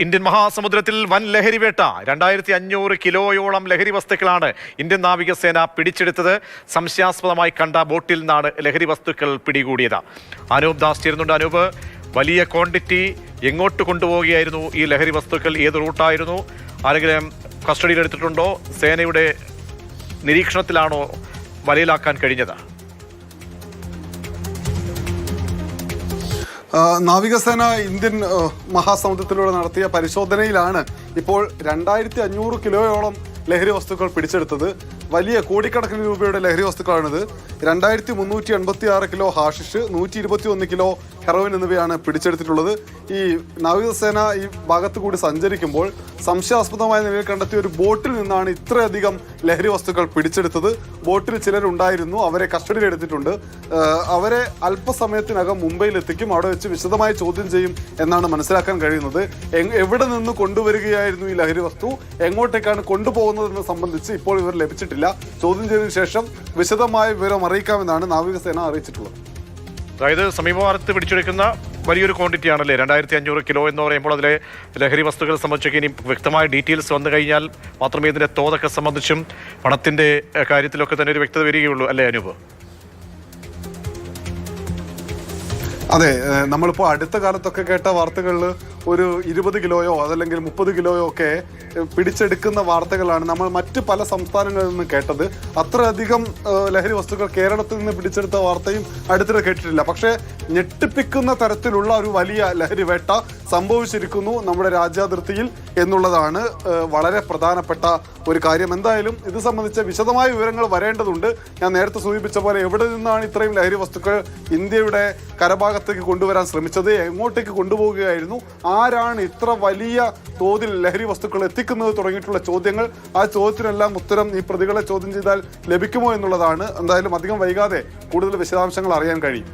Indian മഹാസമുദ്രത്തിൽ വൻ ലഹരിവേട്ട 2500 കിലോയോളം ലഹരി വസ്തുക്കളാണ് ഇന്ത്യൻ നാവികസേന പിടിച്ചെടുത്തത്. സംശയാസ്പദമായി കണ്ട ബോട്ടിൽ നിന്നാണ് ലഹരി വസ്തുക്കൾ പിടികൂടിയത്. അനൂപ് ദാസ് ചേരുന്നുണ്ട്. അനൂപ്, വലിയ ക്വാണ്ടിറ്റി എങ്ങോട്ട് കൊണ്ടുപോവുകയായിരുന്നു ഈ ലഹരി വസ്തുക്കൾ? ഏത് റൂട്ടായിരുന്നു? ആരെങ്കിലും കസ്റ്റഡിയിൽ എടുത്തിട്ടുണ്ടോ? സേനയുടെ നിരീക്ഷണത്തിലാണോ വലയിലാക്കാൻ കഴിഞ്ഞത്? നാവികസേന ഇന്ത്യൻ മഹാസമുദ്രത്തിലൂടെ നടത്തിയ പരിശോധനയിലാണ് ഇപ്പോൾ 2500 കിലോയോളം ലഹരി വസ്തുക്കൾ പിടിച്ചെടുത്തത്. വലിയ കോടിക്കണക്കിന് രൂപയുടെ ലഹരി വസ്തുക്കളാണിത്. 2386 കിലോ ഹാഷിഷ്, 121 കിലോ ഹെറോയിൻ എന്നിവയാണ് പിടിച്ചെടുത്തിട്ടുള്ളത്. ഈ നാവികസേന ഈ ഭാഗത്ത് കൂടി സഞ്ചരിക്കുമ്പോൾ സംശയാസ്പദമായ നിലയിൽ കണ്ടെത്തിയ ഒരു ബോട്ടിൽ നിന്നാണ് ഇത്രയധികം ലഹരി വസ്തുക്കൾ പിടിച്ചെടുത്തത്. ബോട്ടിൽ ചിലരുണ്ടായിരുന്നു, അവരെ കസ്റ്റഡിയിലെടുത്തിട്ടുണ്ട്. അവരെ അല്പസമയത്തിനകം മുംബൈയിലെത്തിക്കും. അവിടെ വെച്ച് വിശദമായി ചോദ്യം ചെയ്യും എന്നാണ് മനസ്സിലാക്കാൻ കഴിയുന്നത്. എവിടെ നിന്ന് കൊണ്ടുവരികയായിരുന്നു ഈ ലഹരി വസ്തു, എങ്ങോട്ടേക്കാണ് കൊണ്ടുപോകുന്നതെന്ന് സംബന്ധിച്ച് ഇപ്പോൾ ഇവർ ലഭിച്ചിട്ടില്ല. ചോദ്യം ചെയ്തതിനു ശേഷം വിശദമായ വിവരം അറിയിക്കാമെന്നാണ് നാവികസേന അറിയിച്ചിട്ടുള്ളത്. അതായത് സമീപഭാരത്ത് പിടിച്ചെടുക്കുന്ന വലിയൊരു ക്വാണ്ടിറ്റി ആണല്ലേ 2500 കിലോ എന്ന് പറയുമ്പോൾ. അതിലെ ലഹരി വസ്തുക്കളെ സംബന്ധിച്ചൊക്കെ ഇനി വ്യക്തമായ ഡീറ്റെയിൽസ് വന്നു കഴിഞ്ഞാൽ മാത്രമേ ഇതിന്റെ തോതൊക്കെ സംബന്ധിച്ചും പണത്തിന്റെ കാര്യത്തിലൊക്കെ തന്നെ ഒരു വ്യക്തത വരികയുള്ളൂ അല്ലേ അനൂപ്? അതെ, നമ്മളിപ്പോൾ അടുത്ത കാലത്തൊക്കെ കേട്ട വാർത്തകളിൽ ഒരു 20 കിലോയോ അതല്ലെങ്കിൽ 30 കിലോയോ ഒക്കെ പിടിച്ചെടുക്കുന്ന വാർത്തകളാണ് നമ്മൾ മറ്റ് പല സംസ്ഥാനങ്ങളിൽ നിന്ന് കേട്ടത്. അത്രയധികം ലഹരി വസ്തുക്കൾ കേരളത്തിൽ നിന്ന് പിടിച്ചെടുത്ത വാർത്തയും അടുത്തിടെ കേട്ടിട്ടില്ല. പക്ഷേ ഞെട്ടിപ്പിക്കുന്ന തരത്തിലുള്ള ഒരു വലിയ ലഹരി വേട്ട സംഭവിച്ചിരിക്കുന്നു നമ്മുടെ രാജ്യാതിർത്തിയിൽ എന്നുള്ളതാണ് വളരെ പ്രധാനപ്പെട്ട ഒരു കാര്യം. എന്തായാലും ഇത് സംബന്ധിച്ച വിശദമായ വിവരങ്ങൾ വരേണ്ടതുണ്ട്. ഞാൻ നേരത്തെ സൂചിപ്പിച്ച പോലെ എവിടെ നിന്നാണ് ഇത്രയും ലഹരി വസ്തുക്കൾ ഇന്ത്യയുടെ കരഭാഗത്തേക്ക് കൊണ്ടുവരാൻ ശ്രമിച്ചത്, എങ്ങോട്ടേക്ക് കൊണ്ടുപോവുകയായിരുന്നു, ആരാണ് ഇത്ര വലിയ തോതിൽ ലഹരി വസ്തുക്കൾ എത്തിക്കുന്നത് തുടങ്ങിയിട്ടുള്ള ചോദ്യങ്ങൾ, ആ ചോദ്യത്തിനെല്ലാം ഉത്തരം ഈ പ്രതികളെ ചോദ്യം ചെയ്താൽ ലഭിക്കുമോ എന്നുള്ളതാണ്. എന്തായാലും അധികം വൈകാതെ കൂടുതൽ വിശദാംശങ്ങൾ അറിയാൻ കഴിയും.